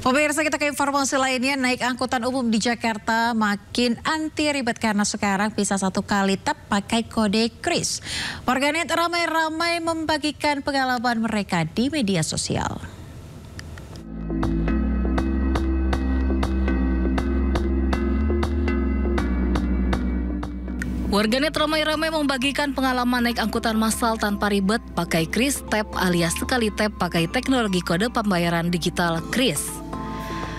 Pemirsa, kita ke informasi lainnya. Naik angkutan umum di Jakarta makin anti ribet karena sekarang bisa satu kali tap pakai kode kris. Warganet ramai-ramai membagikan pengalaman mereka di media sosial. Warganet ramai-ramai membagikan pengalaman naik angkutan massal tanpa ribet pakai kris tap alias sekali tap pakai teknologi kode pembayaran digital kris.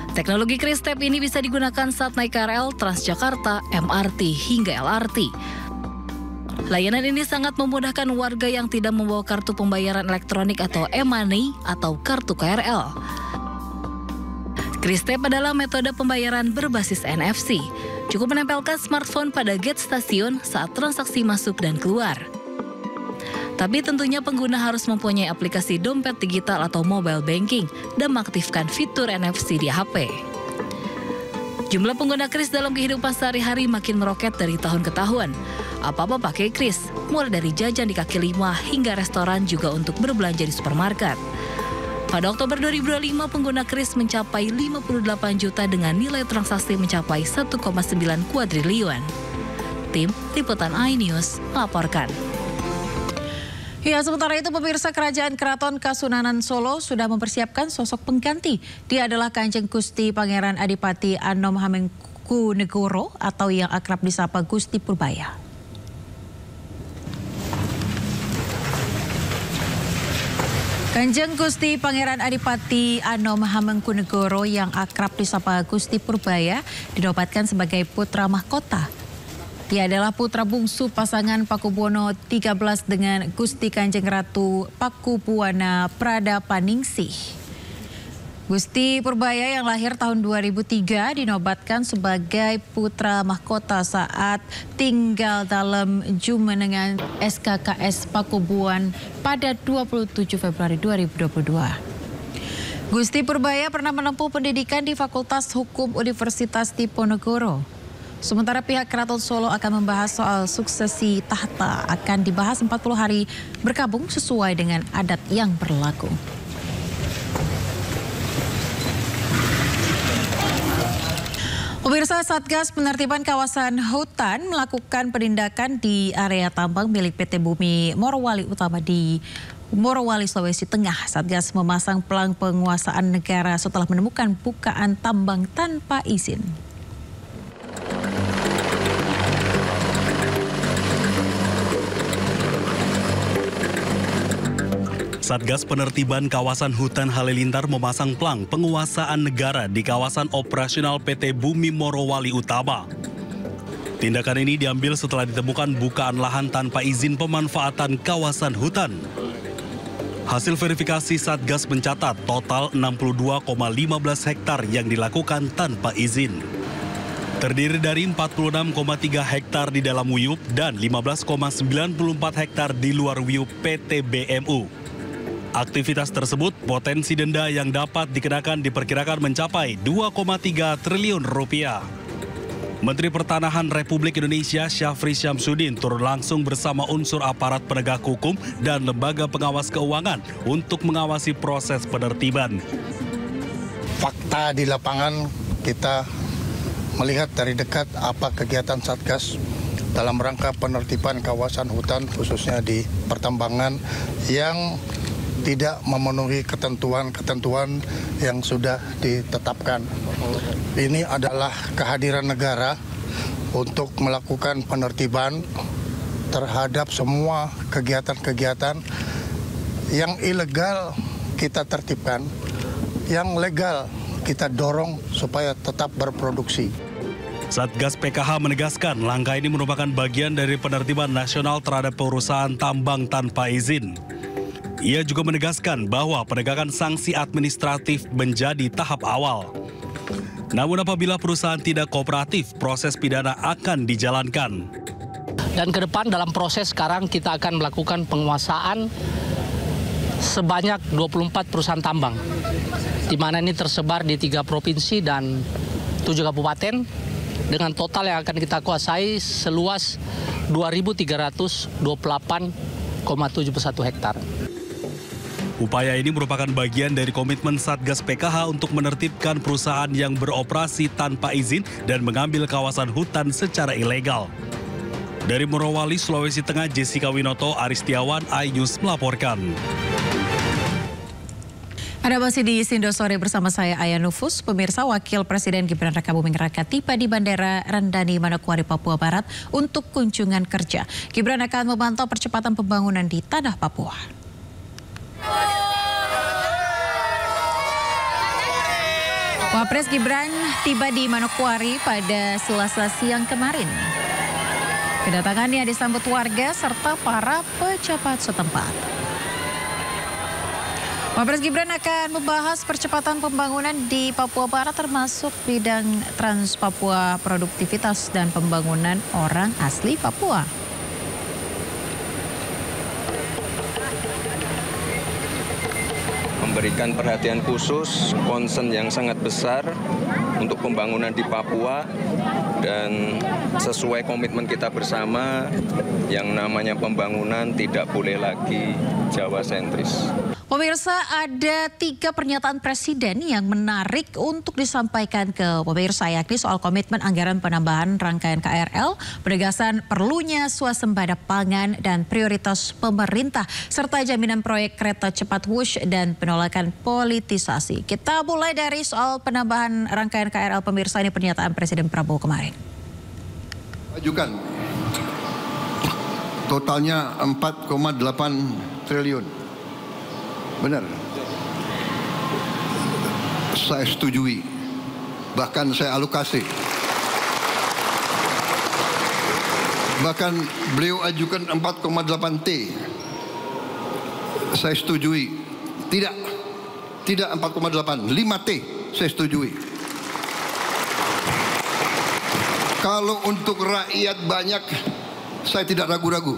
Teknologi kris tap ini bisa digunakan saat naik KRL, Transjakarta, MRT, hingga LRT. Layanan ini sangat memudahkan warga yang tidak membawa kartu pembayaran elektronik atau e-money atau kartu KRL. Kris tap adalah metode pembayaran berbasis NFC. Cukup menempelkan smartphone pada gate stasiun saat transaksi masuk dan keluar. Tapi tentunya pengguna harus mempunyai aplikasi dompet digital atau mobile banking dan mengaktifkan fitur NFC di HP. Jumlah pengguna kris dalam kehidupan sehari-hari makin meroket dari tahun ke tahun. Apa-apa pakai kris, mulai dari jajan di kaki lima hingga restoran juga untuk berbelanja di supermarket. Pada Oktober 2025, pengguna kris mencapai 58 juta dengan nilai transaksi mencapai 1,9 kuadriliun. Tim Liputan iNews melaporkan. Ya, sementara itu pemirsa, Kerajaan Keraton Kasunanan Solo sudah mempersiapkan sosok pengganti. Dia adalah Kanjeng Gusti Pangeran Adipati Anom Hamengkubuwono atau yang akrab disapa Gusti Purbaya. Kanjeng Gusti Pangeran Adipati Anom Hamengkubuwono yang akrab disapa Gusti Purbaya dinobatkan sebagai putra mahkota. Dia adalah putra bungsu pasangan Pakubuwono XIII dengan Gusti Kanjeng Ratu Pakubuwana Pradapaningsih. Gusti Purbaya yang lahir tahun 2003 dinobatkan sebagai putra mahkota saat tinggal dalam Jumenengan SKKS Pakubuwan pada 27 Februari 2022. Gusti Purbaya pernah menempuh pendidikan di Fakultas Hukum Universitas Diponegoro. Sementara pihak Keraton Solo akan membahas soal suksesi tahta akan dibahas 40 hari berkabung sesuai dengan adat yang berlaku. Pemirsa, Satgas Penertiban Kawasan Hutan melakukan penindakan di area tambang milik PT Bumi Morowali Utama di Morowali, Sulawesi Tengah. Satgas memasang pelang penguasaan negara setelah menemukan bukaan tambang tanpa izin. Satgas Penertiban Kawasan Hutan Halilintar memasang pelang penguasaan negara di kawasan operasional PT Bumi Morowali Utama. Tindakan ini diambil setelah ditemukan bukaan lahan tanpa izin pemanfaatan kawasan hutan. Hasil verifikasi Satgas mencatat total 62,15 hektar yang dilakukan tanpa izin. Terdiri dari 46,3 hektar di dalam WIUP dan 15,94 hektar di luar WIUP PT BMU. Aktivitas tersebut potensi denda yang dapat dikenakan diperkirakan mencapai 2,3 triliun rupiah. Menteri Pertanahan Republik Indonesia Syafri Syamsuddin turun langsung bersama unsur aparat penegak hukum dan lembaga pengawas keuangan untuk mengawasi proses penertiban. Fakta di lapangan kita melihat dari dekat apa kegiatan Satgas dalam rangka penertiban kawasan hutan khususnya di pertambangan yang tidak memenuhi ketentuan-ketentuan yang sudah ditetapkan. Ini adalah kehadiran negara untuk melakukan penertiban terhadap semua kegiatan-kegiatan yang ilegal kita tertibkan, yang legal kita dorong supaya tetap berproduksi. Satgas PKH menegaskan langkah ini merupakan bagian dari penertiban nasional terhadap perusahaan tambang tanpa izin. Ia juga menegaskan bahwa penegakan sanksi administratif menjadi tahap awal. Namun apabila perusahaan tidak kooperatif, proses pidana akan dijalankan. Dan ke depan dalam proses sekarang kita akan melakukan penguasaan sebanyak 24 perusahaan tambang. Di mana ini tersebar di 3 provinsi dan 7 kabupaten dengan total yang akan kita kuasai seluas 2.328,71 hektar. Upaya ini merupakan bagian dari komitmen Satgas PKH untuk menertibkan perusahaan yang beroperasi tanpa izin dan mengambil kawasan hutan secara ilegal. Dari Morowali, Sulawesi Tengah, Jessica Winoto, Aristiawan, iNews melaporkan. Anda masih di Sindo Sore bersama saya Aya Nufus. Pemirsa, Wakil Presiden Gibran Rakabuming Raka tiba di Bandara Rendani, Manokwari, Papua Barat untuk kunjungan kerja. Gibran akan memantau percepatan pembangunan di tanah Papua. Wapres Gibran tiba di Manokwari pada Selasa siang kemarin. Kedatangannya disambut warga serta para pejabat setempat. Wapres Gibran akan membahas percepatan pembangunan di Papua Barat termasuk bidang Trans Papua, produktivitas dan pembangunan orang asli Papua. Memberikan perhatian khusus, concern yang sangat besar untuk pembangunan di Papua dan sesuai komitmen kita bersama yang namanya pembangunan tidak boleh lagi Jawa sentris. Pemirsa, ada 3 pernyataan Presiden yang menarik untuk disampaikan ke pemirsa, yakni soal komitmen anggaran penambahan rangkaian KRL, penegasan perlunya swasembada pangan dan prioritas pemerintah, serta jaminan proyek kereta cepat Wush dan penolakan politisasi. Kita mulai dari soal penambahan rangkaian KRL, pemirsa, ini pernyataan Presiden Prabowo kemarin. Ajukan totalnya 4,8 triliun. Benar. Saya setujui. Bahkan saya alokasi. Bahkan beliau ajukan 4,8 T. Saya setujui. Tidak 4,8, 5 T saya setujui. Kalau untuk rakyat banyak, saya tidak ragu-ragu.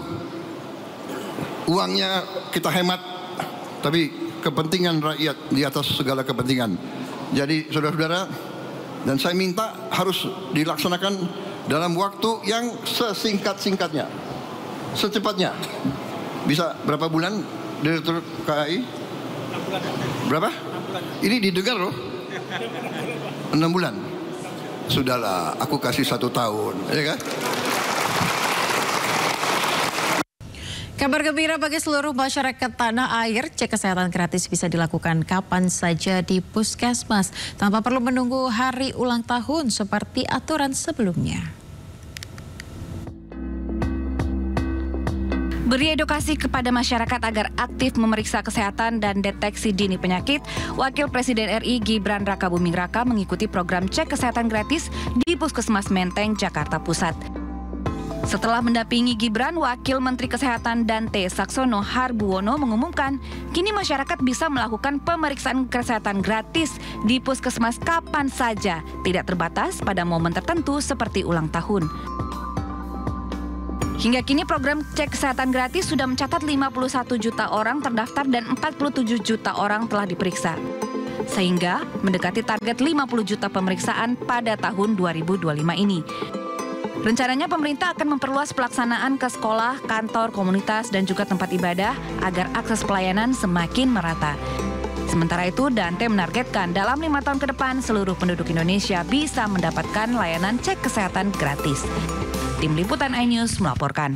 Uangnya kita hemat, tapi kepentingan rakyat di atas segala kepentingan. Jadi saudara-saudara, dan saya minta harus dilaksanakan dalam waktu yang sesingkat-singkatnya, secepatnya. Bisa berapa bulan, Direktur KAI? 6 bulan. Berapa? 6 bulan. Ini didengar loh. 6 bulan. Sudahlah, aku kasih 1 tahun, ya kan? Kabar gembira bagi seluruh masyarakat tanah air, cek kesehatan gratis bisa dilakukan kapan saja di puskesmas tanpa perlu menunggu hari ulang tahun seperti aturan sebelumnya. Beri edukasi kepada masyarakat agar aktif memeriksa kesehatan dan deteksi dini penyakit, Wakil Presiden RI Gibran Rakabuming Raka mengikuti program cek kesehatan gratis di Puskesmas Menteng, Jakarta Pusat. Setelah mendampingi Gibran, Wakil Menteri Kesehatan Dante Saxono Harbuwono mengumumkan, kini masyarakat bisa melakukan pemeriksaan kesehatan gratis di puskesmas kapan saja, tidak terbatas pada momen tertentu seperti ulang tahun. Hingga kini program cek kesehatan gratis sudah mencatat 51 juta orang terdaftar dan 47 juta orang telah diperiksa. Sehingga mendekati target 50 juta pemeriksaan pada tahun 2025 ini. Rencananya pemerintah akan memperluas pelaksanaan ke sekolah, kantor, komunitas, dan juga tempat ibadah agar akses pelayanan semakin merata. Sementara itu, Dante menargetkan dalam 5 tahun ke depan seluruh penduduk Indonesia bisa mendapatkan layanan cek kesehatan gratis. Tim Liputan iNews melaporkan.